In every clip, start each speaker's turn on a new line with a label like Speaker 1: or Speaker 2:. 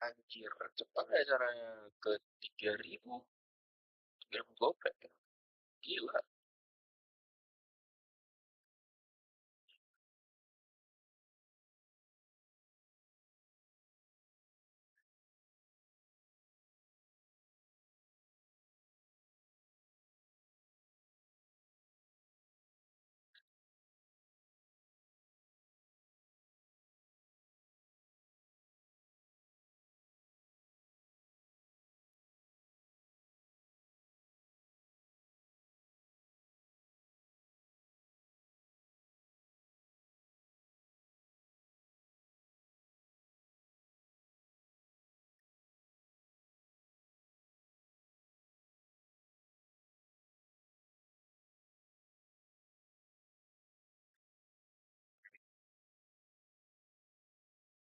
Speaker 1: Anjir, cepat ya caranya ke 3.000 gopek ya. Gila.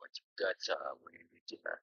Speaker 1: Wajib gacha ini Cina.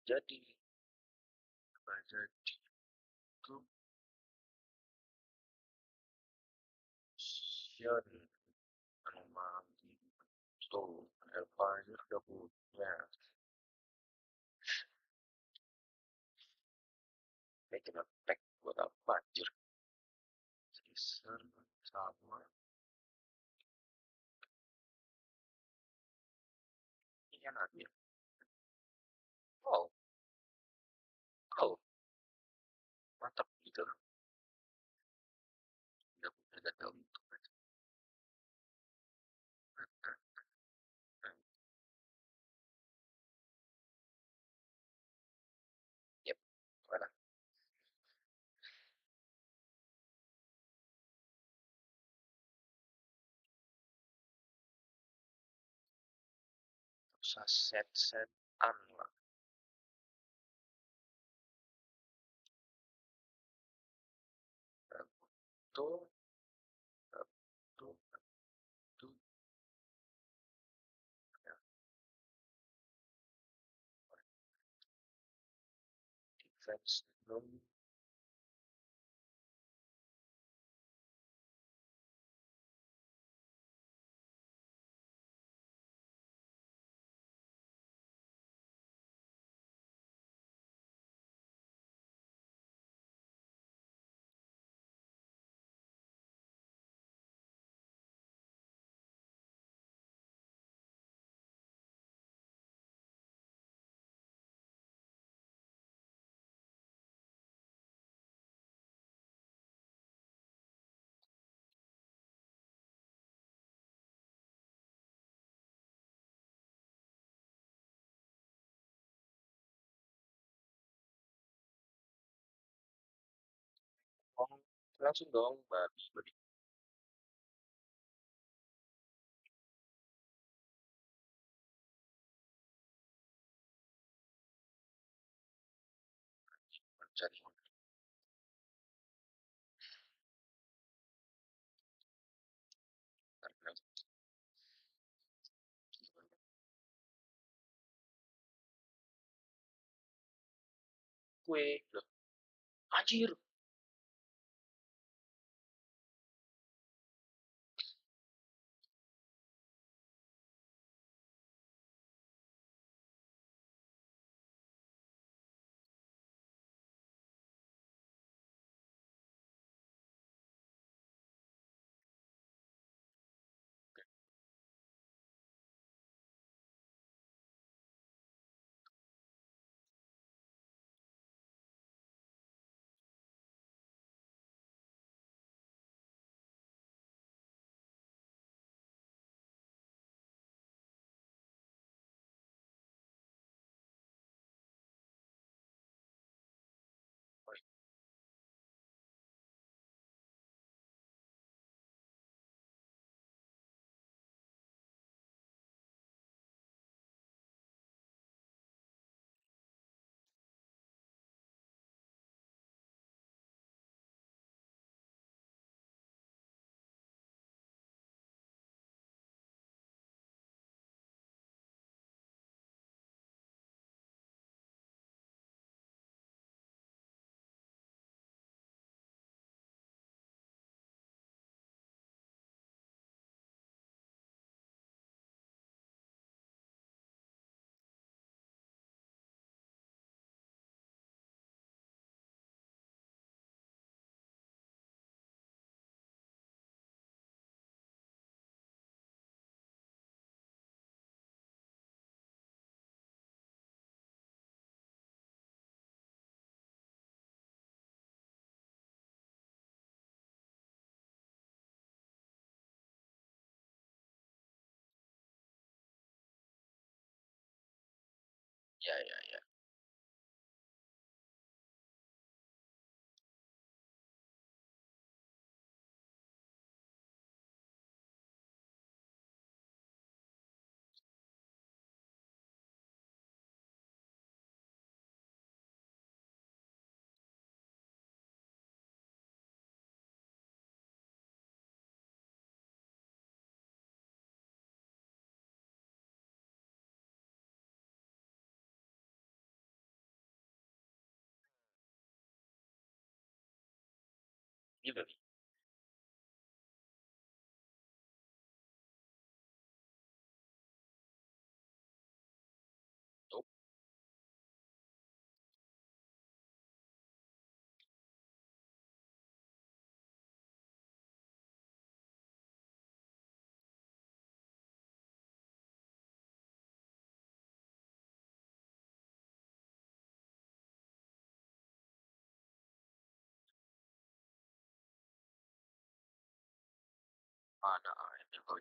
Speaker 1: Jadi baca itu Sion sama itu Elvire udah punya. Kena pack buat apa anjir? Caesar sama ini yang hadir. Oh, oh, mantap gitu. Udah tahu itu. Yep, mana? Usah set-setan lah. Itu, itu, itu, ya, defense belum. Oh, langsung dong, babi, babi. Cari karena kue, loh, anjir. Iya iya iya. Ini babi. Tuh, mana ini kau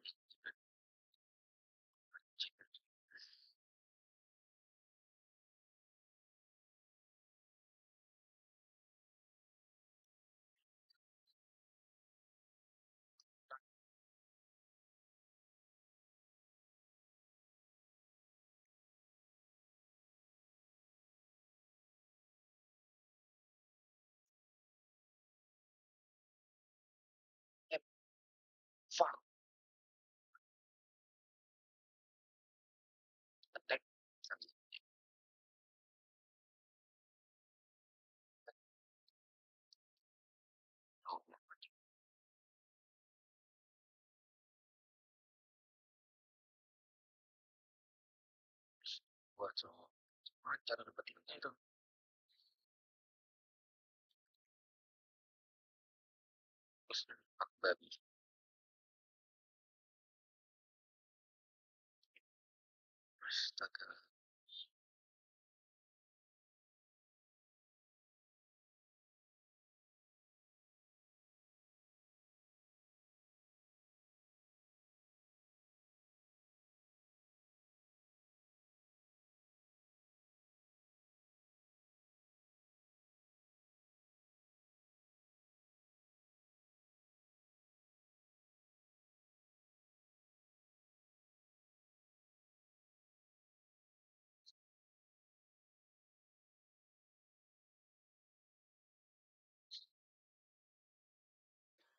Speaker 1: fuck attack. Oh, buat so cara dapetinnya itu. Terus hak babi. Astaga.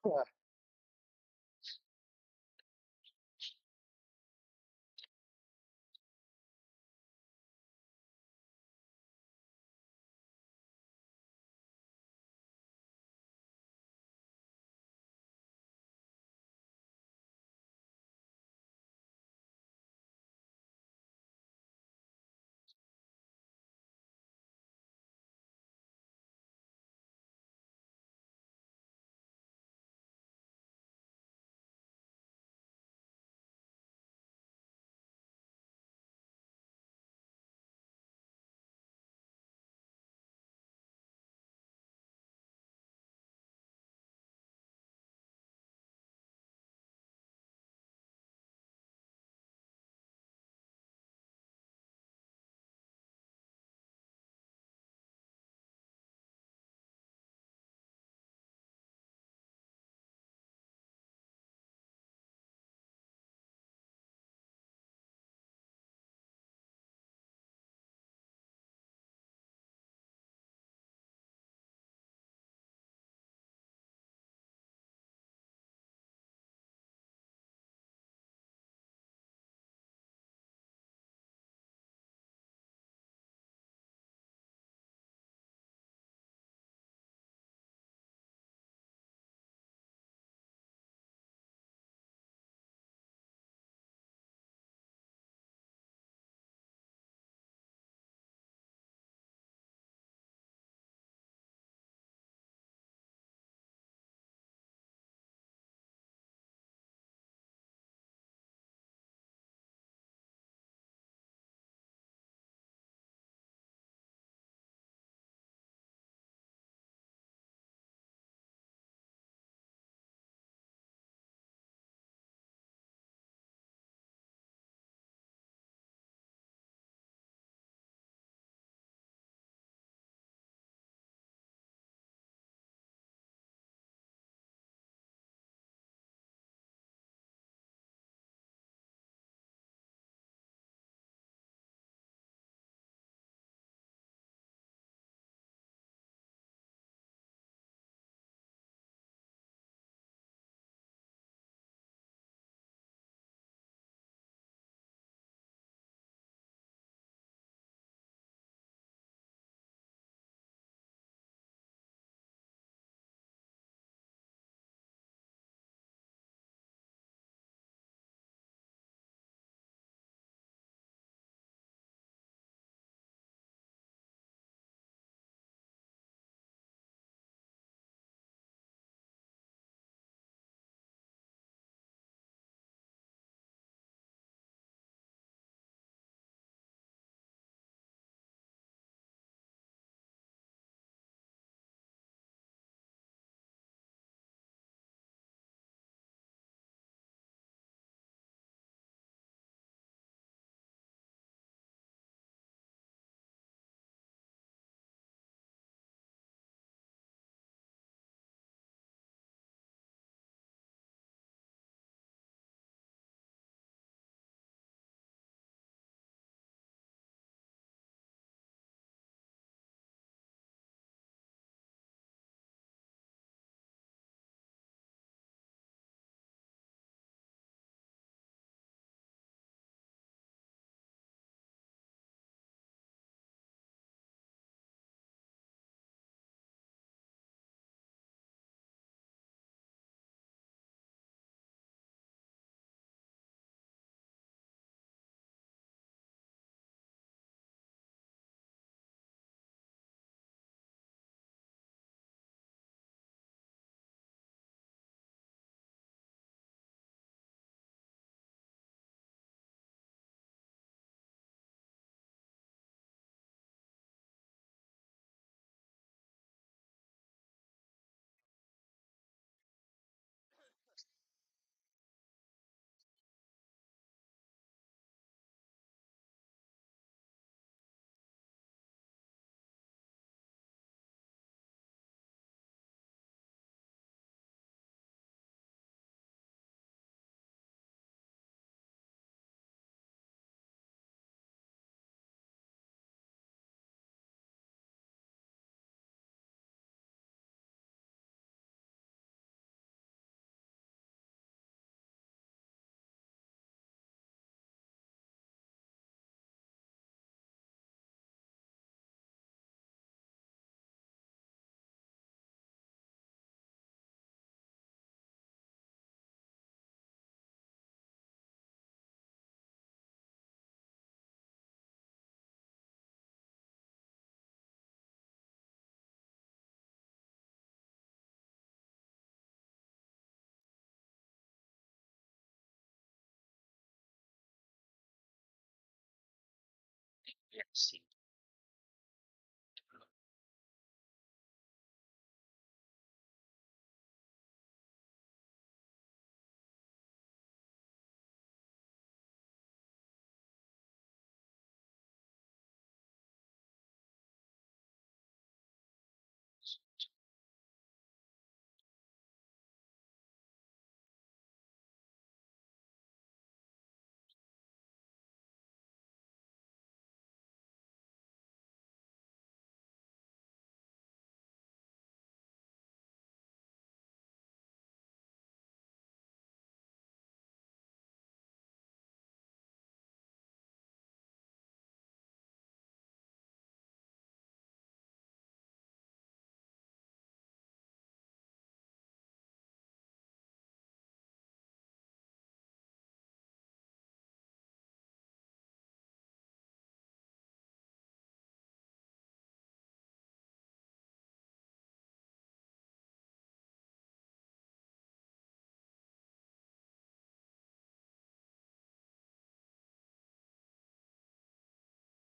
Speaker 1: Wah, Iya sih.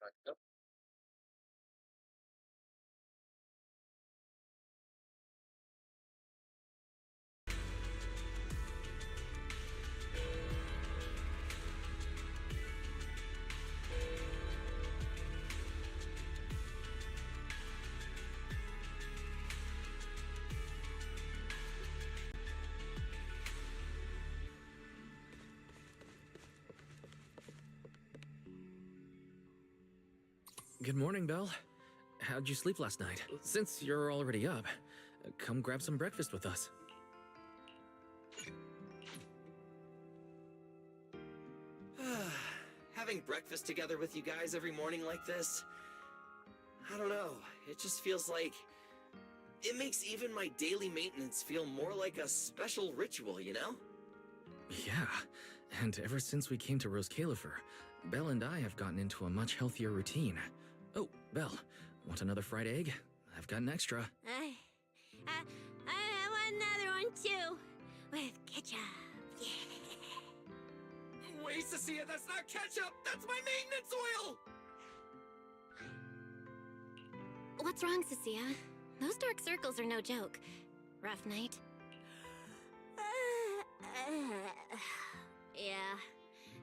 Speaker 1: Belum ada.
Speaker 2: Good morning, Belle. How'd you sleep last night? Since you're already up, come grab some breakfast with us.
Speaker 3: Having breakfast together with you guys every morning like this, I don't know, it just feels like... It makes even my daily maintenance feel more like a special ritual, you know?
Speaker 2: Yeah, and ever since we came to Rose Califer, Belle and I have gotten into a much healthier routine. Oh, Belle, want another fried egg? I've got an extra.
Speaker 4: I want another one too, with ketchup. Yeah.
Speaker 3: Wait, Cecilia, that's not ketchup! That's my maintenance oil!
Speaker 4: What's wrong, Cecilia? Those dark circles are no joke. Rough night? Yeah.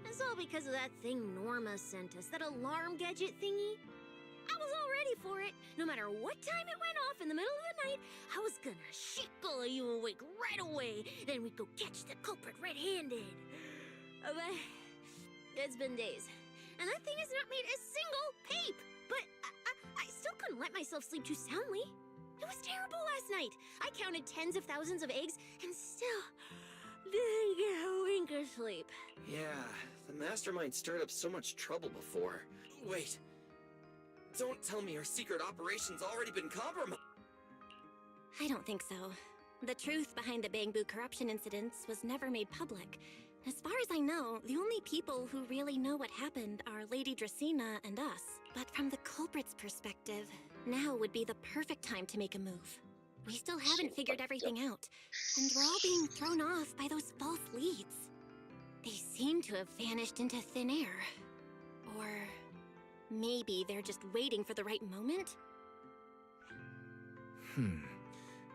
Speaker 4: It's all because of that thing Norma sent us, that alarm gadget thingy. I was all ready for it. No matter what time it went off in the middle of the night, I was gonna shake all of you awake right away. Then we'd go catch the culprit red-handed. But it's been days, and that thing has not made a single peep. But I still couldn't let myself sleep too soundly. It was terrible last night. I counted tens of thousands of eggs and still didn't get a wink of sleep.
Speaker 3: Yeah, the mastermind stirred up so much trouble before. Wait. Don't tell me our secret operation's already been compromised.
Speaker 4: I don't think so. The truth behind the Bamboo corruption incidents was never made public. As far as I know, the only people who really know what happened are Lady Dracena and us. But from the culprit's perspective, now would be the perfect time to make a move. We still haven't figured everything out, and we're all being thrown off by those false leads. They seem to have vanished into thin air. Or maybe they're just waiting for the right moment?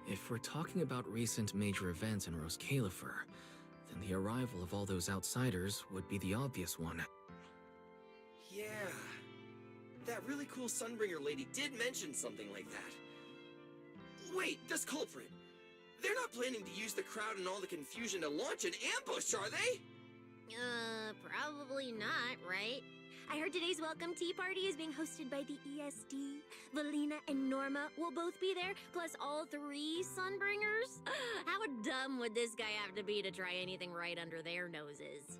Speaker 2: If we're talking about recent major events in Rose Califer, then the arrival of all those outsiders would be the obvious one.
Speaker 3: Yeah. That really cool Sunbringer lady did mention something like that. Wait, this culprit. They're not planning to use the crowd and all the confusion to launch an ambush, are they?
Speaker 4: Probably not, right? I heard today's welcome tea party is being hosted by the ESD. Valina and Norma will both be there, plus all three Sunbringers. How dumb would this guy have to be to try anything right under their noses?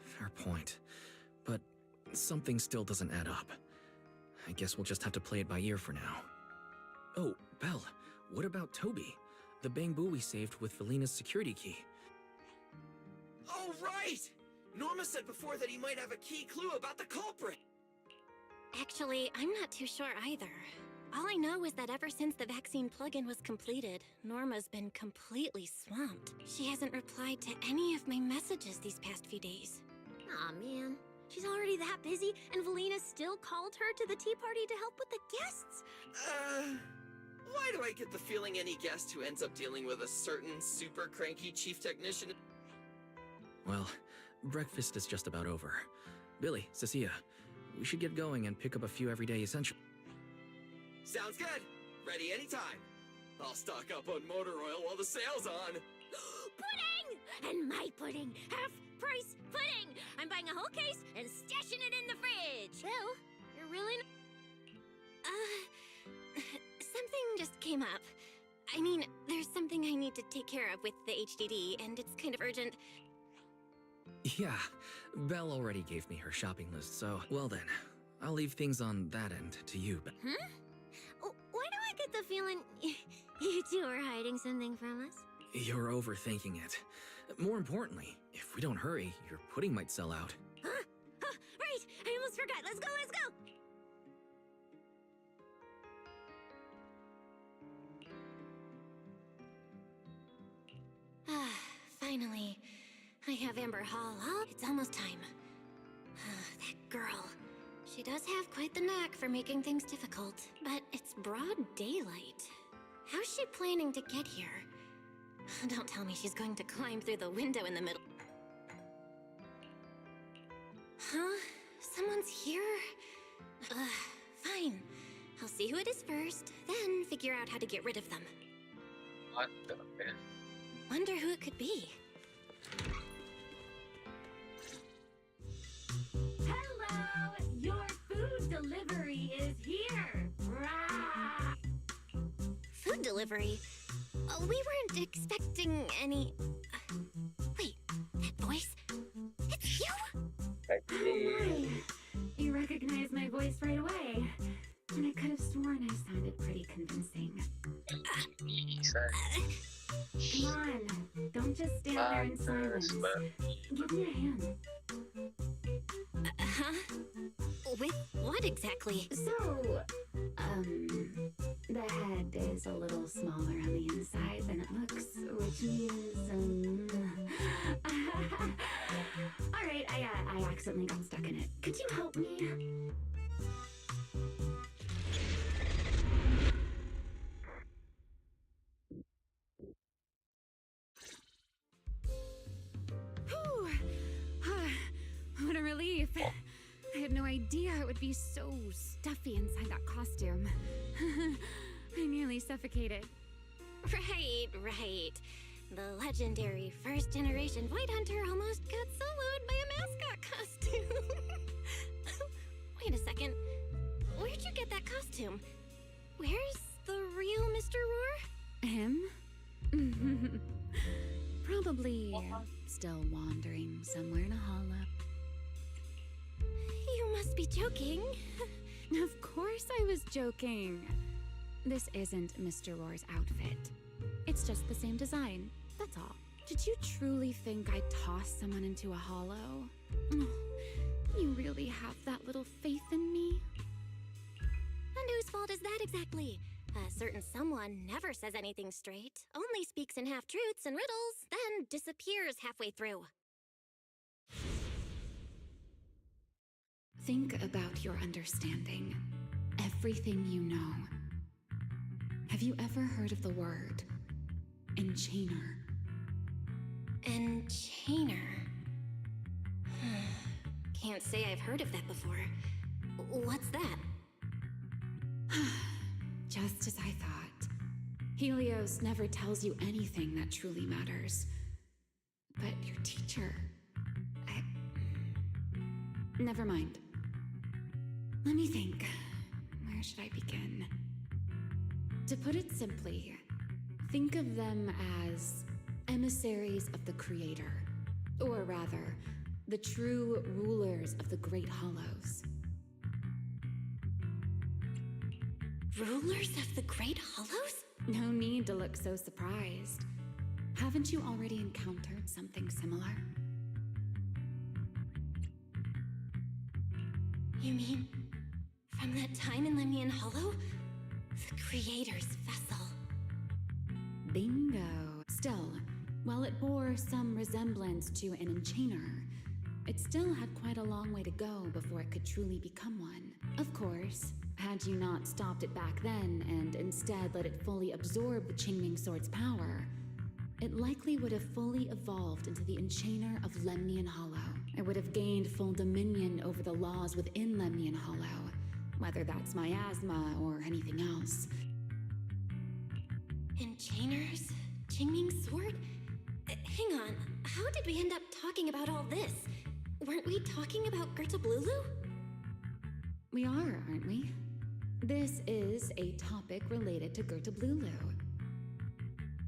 Speaker 2: Fair point. But something still doesn't add up. I guess we'll just have to play it by ear for now. Oh, Belle, what about Toby? The bamboo we saved with Valina's security key.
Speaker 3: Oh, right! Norma said before that he might have a key clue about the culprit.
Speaker 4: Actually, I'm not too sure either. All I know is that ever since the vaccine plug-in was completed, Norma's been completely swamped. She hasn't replied to any of my messages these past few days. Aw, man. She's already that busy, and Valina still called her to the tea party to help with the guests.
Speaker 3: Why do I get the feeling any guest who ends up dealing with a certain super cranky chief technician?
Speaker 2: Well, breakfast is just about over. Billy, Cecilia, we should get going and pick up a few everyday essentials.
Speaker 3: Sounds good. Ready anytime. I'll stock up on motor oil while the sale's on.
Speaker 4: Pudding! And my pudding! Half-price pudding! I'm buying a whole case and stashing it in the fridge! Bill, you're really something just came up. I mean, there's something I need to take care of with the HDD, and it's kind of urgent.
Speaker 2: Yeah, Belle already gave me her shopping list, so, well then, I'll leave things on that end to you, but...
Speaker 4: Huh? Why do I get the feeling you two are hiding something from us?
Speaker 2: You're overthinking it. More importantly, if we don't hurry, your pudding might sell out.
Speaker 4: Huh? Right! I almost forgot! Let's go, let's go! Finally. I have Amber Hall up. It's almost time. That girl. She does have quite the knack for making things difficult, but it's broad daylight. How's she planning to get here? Don't tell me she's going to climb through the window in the middle. Huh? Someone's here? Fine. I'll see who it is first, then figure out how to get rid of them.
Speaker 1: What the hell?
Speaker 4: Wonder who it could be.
Speaker 5: Hello! Your food delivery is here! Rah!
Speaker 4: Food delivery? We weren't expecting any... wait, that voice? It's you?
Speaker 5: Oh my! You recognized my voice right away. And I could have sworn I sounded pretty convincing. Come on, don't just stand there in silence. Give me a hand.
Speaker 4: Huh? With what exactly?
Speaker 5: So, the head is a little smaller on the inside than it looks, which means, Alright, I accidentally got stuck in it. Could you help me?
Speaker 6: Whew. What a relief. I had no idea it would be so stuffy inside that costume. I nearly suffocated.
Speaker 4: Right. The legendary first-generation White Hunter almost got soloed by a mascot costume. Wait a second. Where'd you get that costume? Where's the real Mr. Roar?
Speaker 6: Him? Probably still wandering somewhere in a hollow.
Speaker 4: You must be joking.
Speaker 6: Of course I was joking. This isn't Mr. Roar's outfit. It's just the same design, that's all. Did you truly think I'd toss someone into a hollow? Oh, you really have that little faith in me?
Speaker 4: And whose fault is that exactly? A certain someone never says anything straight, only speaks in half-truths and riddles, then disappears halfway through.
Speaker 6: Think about your understanding. Everything you know. Have you ever heard of the word enchainer?
Speaker 4: Enchainer? Can't say I've heard of that before. What's that?
Speaker 6: Just as I thought. Helios never tells you anything that truly matters. But your teacher... Never mind. Let me think. Where should I begin? To put it simply, think of them as emissaries of the Creator. Or rather, the true rulers of the Great Hollows.
Speaker 4: Rulers of the Great Hollows?
Speaker 6: No need to look so surprised. Haven't you already encountered something similar?
Speaker 4: You mean, from that time in Lemnian Hollow? The Creator's vessel.
Speaker 6: Bingo. Still, while it bore some resemblance to an enchainer, it still had quite a long way to go before it could truly become one. Of course, had you not stopped it back then and instead let it fully absorb the Qingming Sword's power, it likely would have fully evolved into the Enchainer of Lemnian Hollow. It would have gained full dominion over the laws within Lemnian Hollow, whether that's miasma or anything else.
Speaker 4: Enchainers? Qingming Sword? Hang on, how did we end up talking about all this? Weren't we talking about Gerta Blulu?
Speaker 6: We are, aren't we? This is a topic related to Gerta Blulu.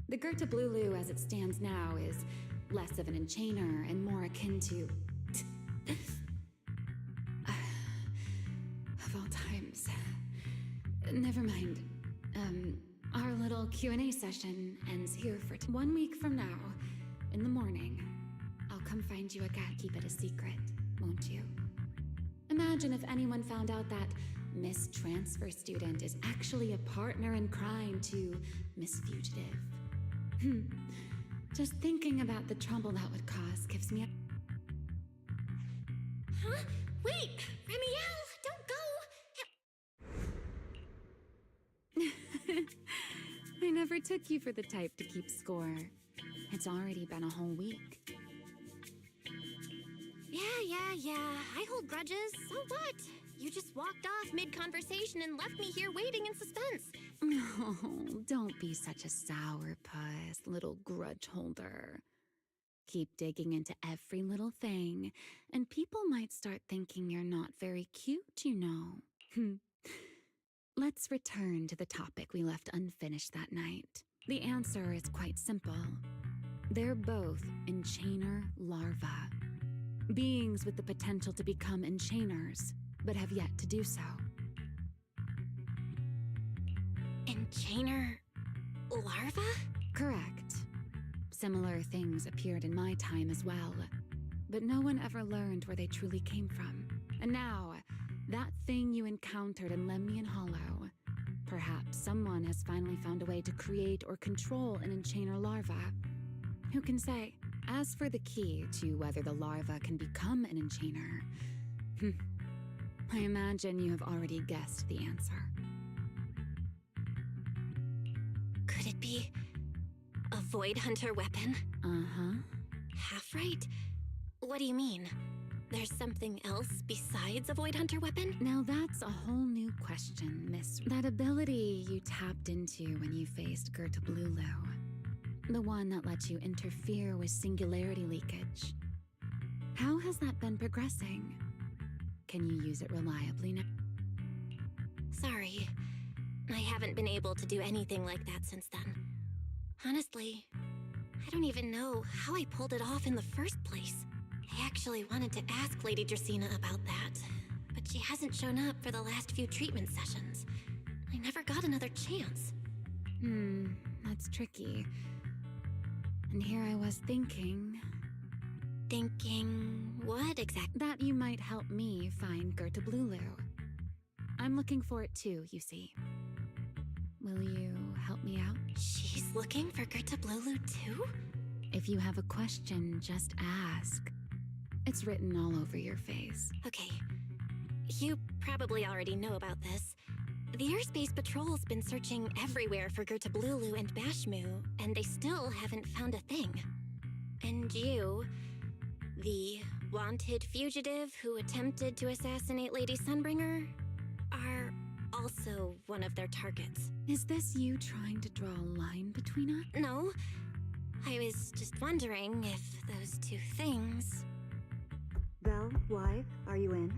Speaker 6: The Gerta Blulu as it stands now is less of an enchainer and more akin to... of all times. Never mind. Our little Q&A session ends here for 1 week from now, in the morning. I'll come find you again. Keep it a secret, won't you? Imagine if anyone found out that Miss Transfer Student is actually a partner in crime to Miss Fugitive. Just thinking about the trouble that would cause gives me a...
Speaker 4: Huh? Wait! Remiel, don't go!
Speaker 6: I never took you for the type to keep score. It's already been a whole week.
Speaker 4: Yeah. I hold grudges. So what? You just walked off mid-conversation and left me here waiting in suspense.
Speaker 6: Oh, don't be such a sourpuss, little grudge holder. Keep digging into every little thing, and people might start thinking you're not very cute, you know. Let's return to the topic we left unfinished that night. The answer is quite simple. They're both Enchainer larvae. Beings with the potential to become Enchainers, but have yet to do so.
Speaker 4: Enchainer larva?
Speaker 6: Correct. Similar things appeared in my time as well, but no one ever learned where they truly came from. And now, that thing you encountered in Lemnian Hollow, perhaps someone has finally found a way to create or control an Enchainer larva. Who can say? As for the key to whether the larva can become an Enchainer, I imagine you have already guessed the answer.
Speaker 4: Could it be a Void Hunter weapon?
Speaker 6: Uh-huh.
Speaker 4: Half right? What do you mean? There's something else besides a Void Hunter weapon?
Speaker 6: Now that's a whole new question, Miss. That ability you tapped into when you faced Gerta Blulu. The one that lets you interfere with singularity leakage. How has that been progressing? Can you use it reliably now?
Speaker 4: Sorry. I haven't been able to do anything like that since then. Honestly, I don't even know how I pulled it off in the first place. I actually wanted to ask Lady Dracaena about that, but she hasn't shown up for the last few treatment sessions. I never got another chance.
Speaker 6: That's tricky. And here I was thinking...
Speaker 4: Thinking what exactly?
Speaker 6: That you might help me find Gerta Blulu. I'm looking for it too, you see. Will you help me out?
Speaker 4: She's looking for Gerta Blulu too?
Speaker 6: If you have a question, just ask. It's written all over your face.
Speaker 4: Okay. You probably already know about this. The Airspace Patrol's been searching everywhere for Gerta Blulu and Bashmu, and they still haven't found a thing. And you, the wanted fugitive who attempted to assassinate Lady Sunbringer, are also one of their targets.
Speaker 6: Is this you trying to draw a line between us?
Speaker 4: No. I was just wondering if those two things...
Speaker 7: Belle, wife, are you in?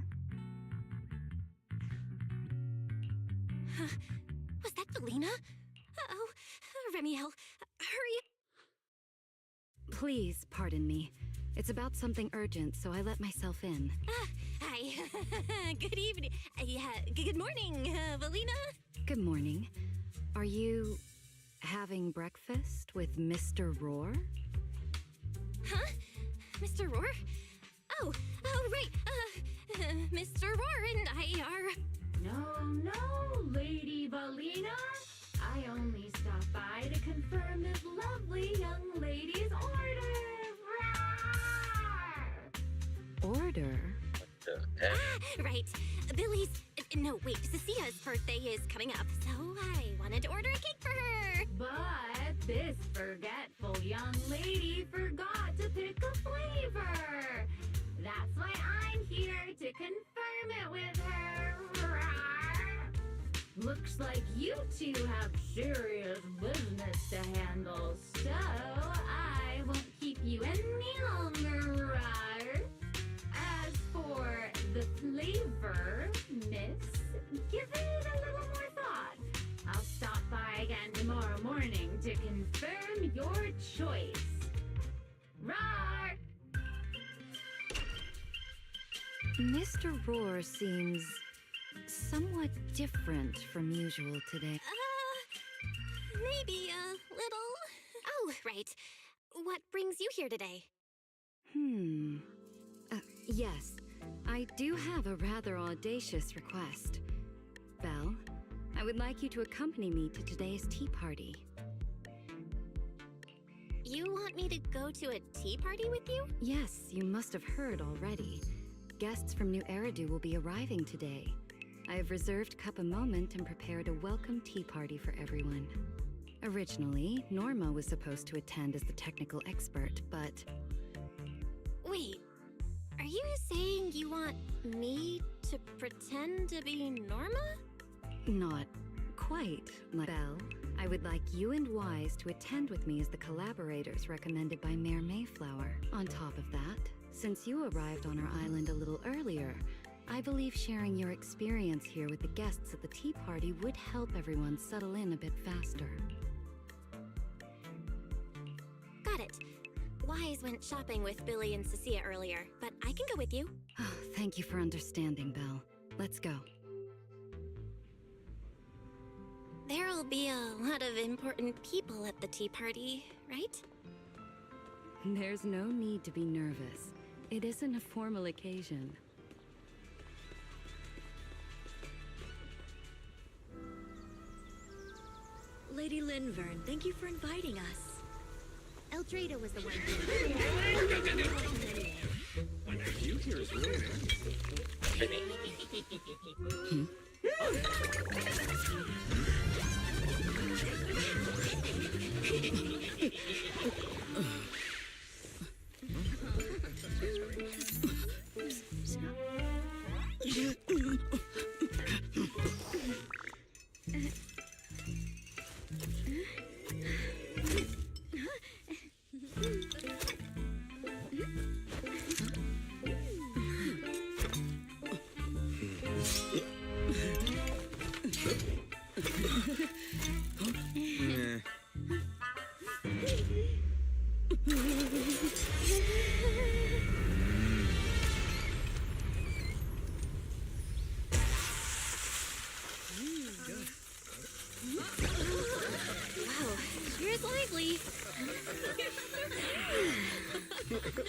Speaker 4: Was that Valina? Uh-oh. Remiel, hurry.
Speaker 8: Please pardon me. It's about something urgent, so I let myself in.
Speaker 4: Hi. Good evening. Good morning, Valina.
Speaker 8: Good morning. Are you having breakfast with Mr. Roar?
Speaker 4: Huh? Mr. Roar? Oh, right. Mr. Roar and I are...
Speaker 5: No, Lady Valina. I only stopped by to confirm this lovely young lady's orders. Rawr!
Speaker 4: Billy's... No, wait, Cecia's birthday is coming up, so I wanted to order a cake for her.
Speaker 5: But this forgetful young lady forgot to pick a flavor. That's why I'm here to confirm it with her. Looks like you two have serious business to handle, so I won't keep you any longer. As for the flavor, miss, give it a little more thought. I'll stop by again tomorrow morning to confirm your choice. Rawr!
Speaker 8: Mr. Roar seems somewhat different from usual today.
Speaker 4: Maybe a little. Oh, right. What brings you here today?
Speaker 8: Yes, I do have a rather audacious request. Belle, I would like you to accompany me to today's tea party.
Speaker 4: You want me to go to a tea party with you?
Speaker 8: Yes, you must have heard already. Guests from New Eridu will be arriving today. I have reserved Cup a Moment and prepared a welcome tea party for everyone. Originally, Norma was supposed to attend as the technical expert, but...
Speaker 4: Wait, are you saying you want me to pretend to be Norma?
Speaker 8: Not quite like Belle. I would like you and Wise to attend with me as the collaborators recommended by Mayor Mayflower. On top of that, since you arrived on our island a little earlier, I believe sharing your experience here with the guests at the tea party would help everyone settle in a bit faster.
Speaker 4: Got it. Wise went shopping with Billy and Cecilia earlier, but I can go with you.
Speaker 8: Oh, thank you for understanding, Belle. Let's go.
Speaker 4: There'll be a lot of important people at the tea party, right?
Speaker 8: There's no need to be nervous. It isn't a formal occasion.
Speaker 9: Lady Linvern, thank you for inviting us.
Speaker 4: Eldrada was the one
Speaker 1: What have you here is really
Speaker 4: Wow, here's lively.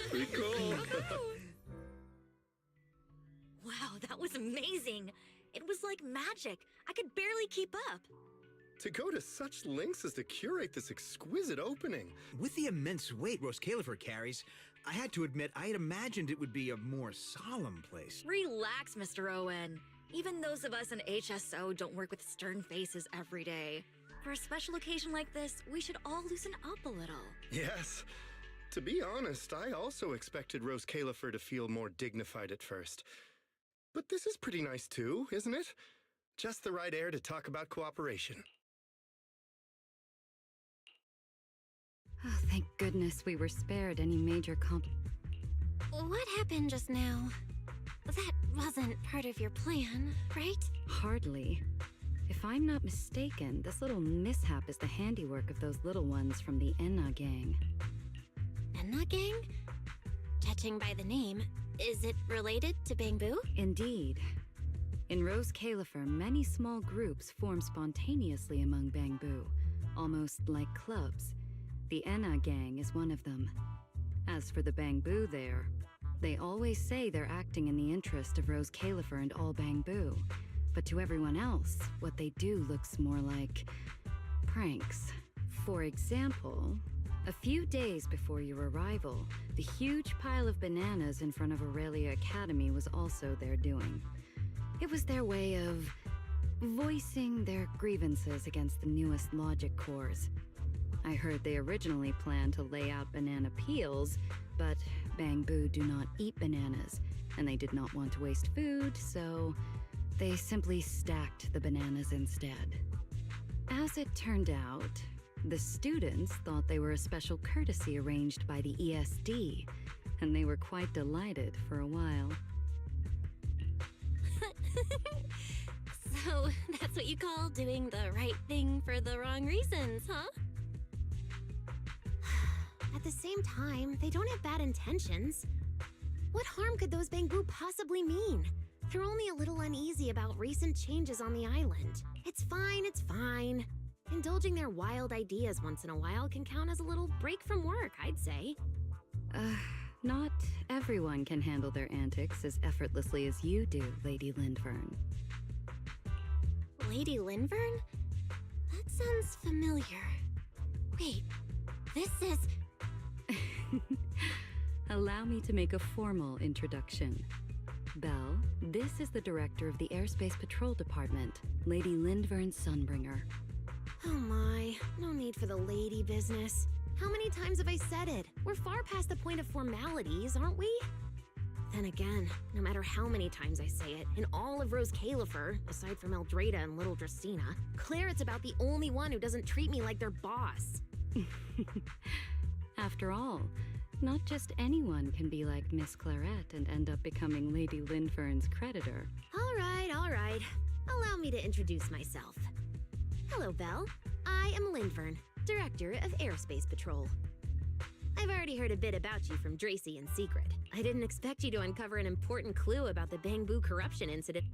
Speaker 1: pretty cool.
Speaker 9: Wow, that was amazing. It was like magic. I could barely keep up.
Speaker 10: To go to such lengths as to curate this exquisite opening.
Speaker 11: With the immense weight Rose Califer carries, I had to admit I had imagined it would be a more solemn place.
Speaker 9: Relax, Mr. Owen. Even those of us in HSO don't work with stern faces every day. For a special occasion like this, we should all loosen up a little.
Speaker 10: Yes. To be honest, I also expected Rose Califer to feel more dignified at first. But this is pretty nice too, isn't it? Just the right air to talk about cooperation.
Speaker 8: Oh, thank goodness we were spared any major
Speaker 4: What happened just now? That wasn't part of your plan, right?
Speaker 8: Hardly. If I'm not mistaken, this little mishap is the handiwork of those little ones from the Enna gang.
Speaker 4: Enna gang? Judging by the name, is it related to Bamboo?
Speaker 8: Indeed. In Rose Califer, many small groups form spontaneously among Bamboo, almost like clubs. The Enna gang is one of them. As for the Bamboo there, they always say they're acting in the interest of Rose Califer and all Bamboo. But to everyone else, what they do looks more like pranks. For example, a few days before your arrival, the huge pile of bananas in front of Aurelia Academy was also their doing. It was their way of voicing their grievances against the newest logic cores. I heard they originally planned to lay out banana peels, but Bangbu do not eat bananas, and they did not want to waste food, so they simply stacked the bananas instead. As it turned out, the students thought they were a special courtesy arranged by the ESD, and they were quite delighted for a while.
Speaker 4: So, that's what you call doing the right thing for the wrong reasons, huh? At the same time, they don't have bad intentions. What harm could those Bangbu possibly mean? They're only a little uneasy about recent changes on the island. It's fine, it's fine. Indulging their wild ideas once in a while can count as a little break from work, I'd say.
Speaker 8: Not everyone can handle their antics as effortlessly as you do, Lady Lindvern.
Speaker 4: Lady Lindvern? That sounds familiar. Wait, this is...
Speaker 8: Allow me to make a formal introduction. Belle, this is the director of the Airspace Patrol Department, Lady Lindvern Sunbringer.
Speaker 4: Oh my, no need for the lady business. How many times have I said it? We're far past the point of formalities, aren't we? Then again, no matter how many times I say it, in all of Rose Califer, aside from Eldrada and Little Dracena, Claret's about the only one who doesn't treat me like their boss.
Speaker 8: After all, not just anyone can be like Miss Claret and end up becoming Lady Lindvern's creditor.
Speaker 4: All right. Allow me to introduce myself. Hello, Belle. I am Lindvern, Director of Airspace Patrol. I've already heard a bit about you from Dracy in secret. I didn't expect you to uncover an important clue about the Bangbu corruption incident.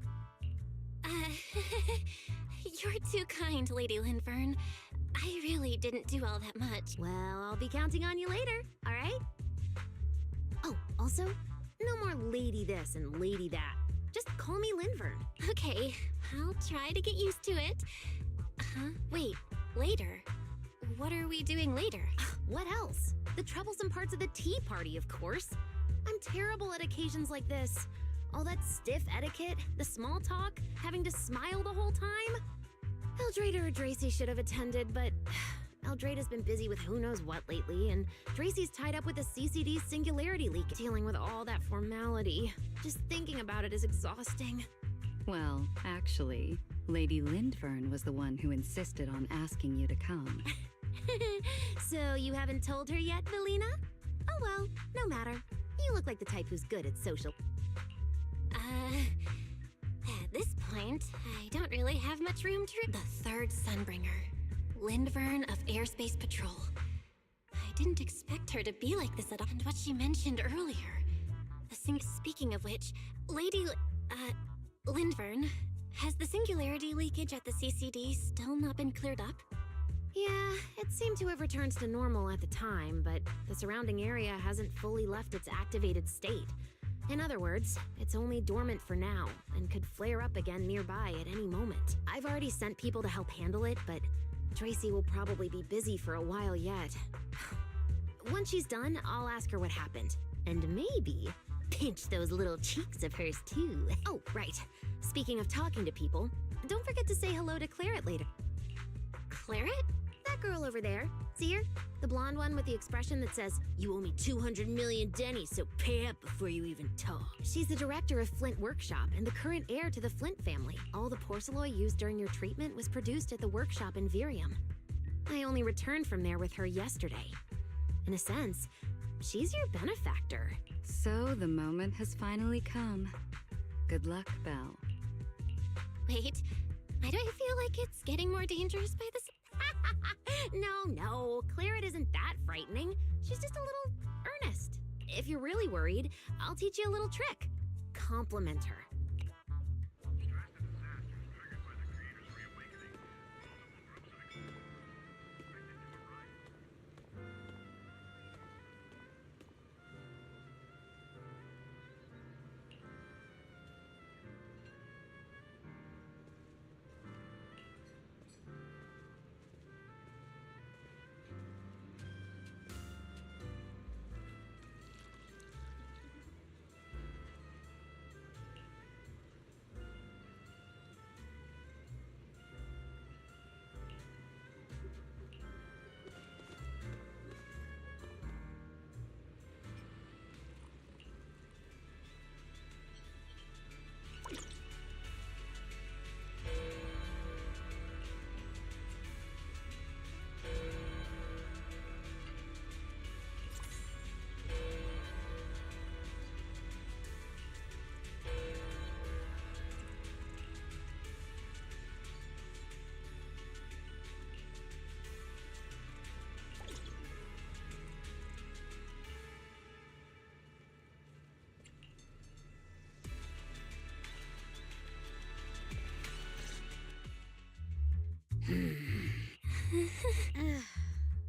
Speaker 4: You're too kind, Lady Lindvern. I really didn't do all that much. Well, I'll be counting on you later, all right? Oh, also, no more lady this and lady that. Just call me Lindvern. Okay, I'll try to get used to it. Wait, later? What are we doing later? What else? The troublesome parts of the tea party, of course. I'm terrible at occasions like this. All that stiff etiquette, the small talk, having to smile the whole time. Eldrada or Dracy should have attended, but Eldrada's been busy with who knows what lately, and Dracy's tied up with the CCD's singularity leak, dealing with all that formality. Just thinking about it is exhausting.
Speaker 8: Well, actually, Lady Lindvern was the one who insisted on asking you to come.
Speaker 4: So you haven't told her yet, Velina? Oh well, no matter. You look like the type who's good at social. At this point, I don't really have much room to... The third Sunbringer, Lindvern of Airspace Patrol. I didn't expect her to be like this at all. And what she mentioned earlier. Speaking of which, Lindvern, has the singularity leakage at the CCD still not been cleared up? Yeah, it seemed to have returned to normal at the time, but the surrounding area hasn't fully left its activated state. In other words, it's only dormant for now, and could flare up again nearby at any moment. I've already sent people to help handle it, but Tracy will probably be busy for a while yet. Once she's done, I'll ask her what happened. And maybe pinch those little cheeks of hers too. Oh, right. Speaking of talking to people, don't forget to say hello to Claret later. Claret? That girl over there. See her? The blonde one with the expression that says, "You owe me 200 million dennies, so pay up before you even talk." She's the director of Flint Workshop and the current heir to the Flint family. All the porcelain used during your treatment was produced at the workshop in Virium. I only returned from there with her yesterday. In a sense, she's your benefactor.
Speaker 8: So the moment has finally come. Good luck, Belle.
Speaker 4: Wait, why do I feel like it's getting more dangerous by this? No, Claret isn't that frightening. She's just a little earnest. If you're really worried, I'll teach you a little trick. Compliment her.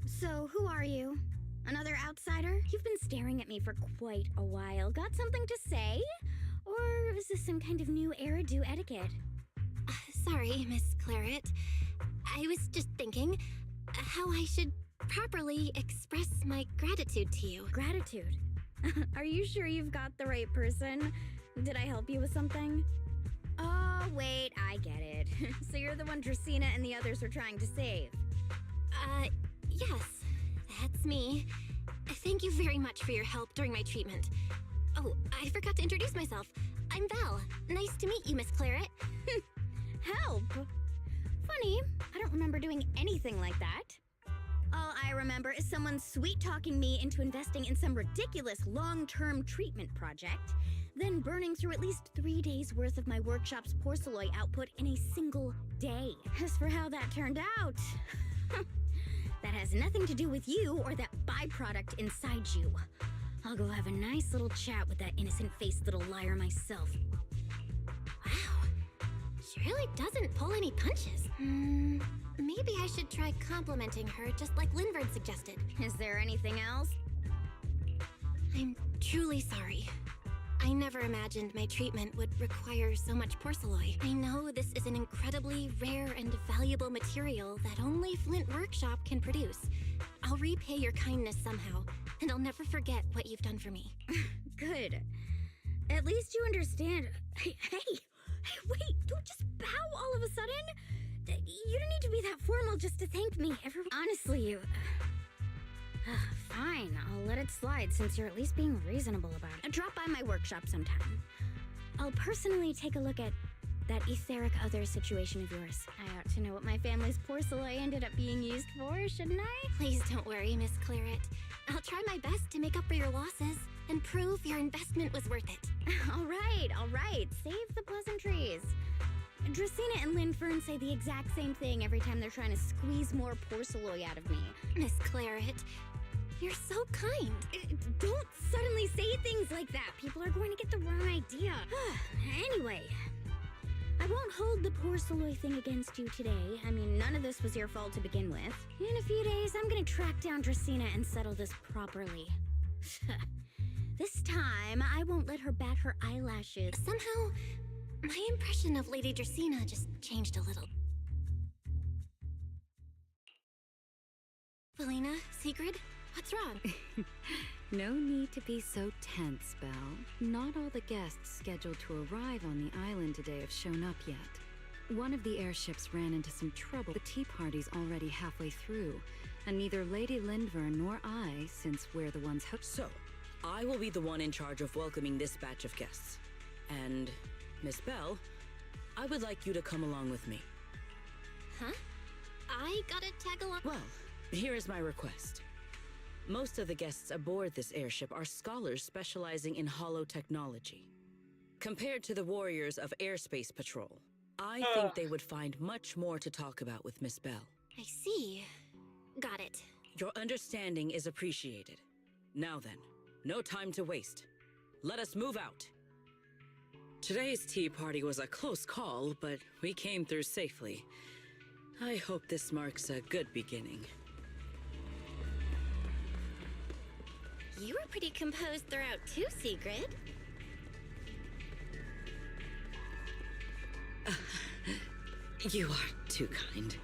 Speaker 4: So, who are you? Another outsider? You've been staring at me for quite a while. Got something to say? Or is this some kind of new era do etiquette?
Speaker 12: Sorry, Miss Claret. I was just thinking how I should properly express my gratitude to you.
Speaker 4: Gratitude? Are you sure you've got the right person? Did I help you with something? Oh, wait, I get it. So you're the one Dracaena and the others were trying to save.
Speaker 12: Yes, that's me. Thank you very much for your help during my treatment. Oh, I forgot to introduce myself. I'm Val. Nice to meet you, Miss Claret.
Speaker 4: Help? Funny, I don't remember doing anything like that. All I remember is someone sweet-talking me into investing in some ridiculous long-term treatment project, then burning through at least 3 days' worth of my workshop's porcelain output in a single day. As for how that turned out, that has nothing to do with you or that byproduct inside you. I'll go have a nice little chat with that innocent-faced little liar myself.
Speaker 12: Wow, she really doesn't pull any punches. Maybe I should try complimenting her just like Linvard suggested.
Speaker 4: Is there anything else?
Speaker 12: I'm truly sorry. I never imagined my treatment would require so much porcelain. I know this is an incredibly rare and valuable material that only Flint Workshop can produce. I'll repay your kindness somehow, and I'll never forget what you've done for me.
Speaker 4: Good. At least you understand. Hey, wait, don't just bow all of a sudden. You don't need to be that formal just to thank me. Honestly, you... Fine, I'll let it slide since you're at least being reasonable about it. Drop by my workshop sometime. I'll personally take a look at that etheric other situation of yours. I ought to know what my family's porcelain ended up being used for, shouldn't I?
Speaker 12: Please don't worry, Miss Claret. I'll try my best to make up for your losses and prove your investment was worth it.
Speaker 4: All right. Save the pleasantries. Dracaena and Linfern say the exact same thing every time they're trying to squeeze more porcelain out of me.
Speaker 12: Miss Claret, you're so kind.
Speaker 4: Don't suddenly say things like that. People are going to get the wrong idea. Anyway, I won't hold the porcelain thing against you today. I mean, none of this was your fault to begin with. In a few days, I'm gonna track down Dracaena and settle this properly. This time, I won't let her bat her eyelashes.
Speaker 12: Somehow, my impression of Lady Dracaena just changed a little. Valina, Sigrid, what's wrong?
Speaker 8: No need to be so tense, Belle. Not all the guests scheduled to arrive on the island today have shown up yet. One of the airships ran into some trouble. The tea party's already halfway through, and neither Lady Lindvern nor I, since we're the ones
Speaker 13: So, I will be the one in charge of welcoming this batch of guests. And, Miss Belle, I would like you to come along with me.
Speaker 12: Huh? I gotta tag along?
Speaker 13: Well, here is my request. Most of the guests aboard this airship are scholars specializing in hollow technology. Compared to the warriors of Airspace Patrol, I think they would find much more to talk about with Miss Belle.
Speaker 12: I see. Got it.
Speaker 13: Your understanding is appreciated. Now then, no time to waste. Let us move out. Today's tea party was a close call, but we came through safely. I hope this marks a good beginning.
Speaker 12: You were pretty composed throughout too, Sigrid.
Speaker 13: You are too kind.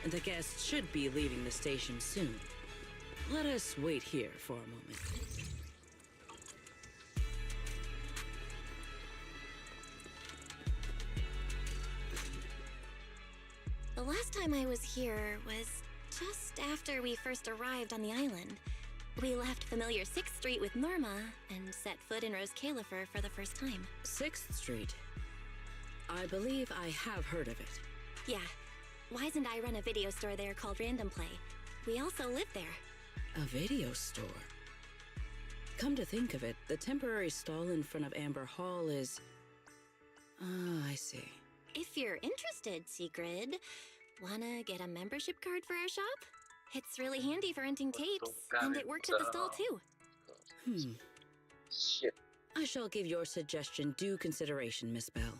Speaker 13: and the guests should be leaving the station soon. Let us wait here for a moment.
Speaker 12: The last time I was here was just after we first arrived on the island. We left familiar 6th Street with Norma and set foot in Rose Califer for the first time.
Speaker 13: 6th Street. I believe I have heard of it.
Speaker 12: Yeah. Wise and I run a video store there called Random Play. We also live there.
Speaker 13: A video store. Come to think of it, the temporary stall in front of Amber Hall is... Ah, I see.
Speaker 12: If you're interested, Secret, wanna get a membership card for our shop? It's really handy for renting tapes, and it works at the stall too.
Speaker 13: I shall give your suggestion due consideration, Miss Bell.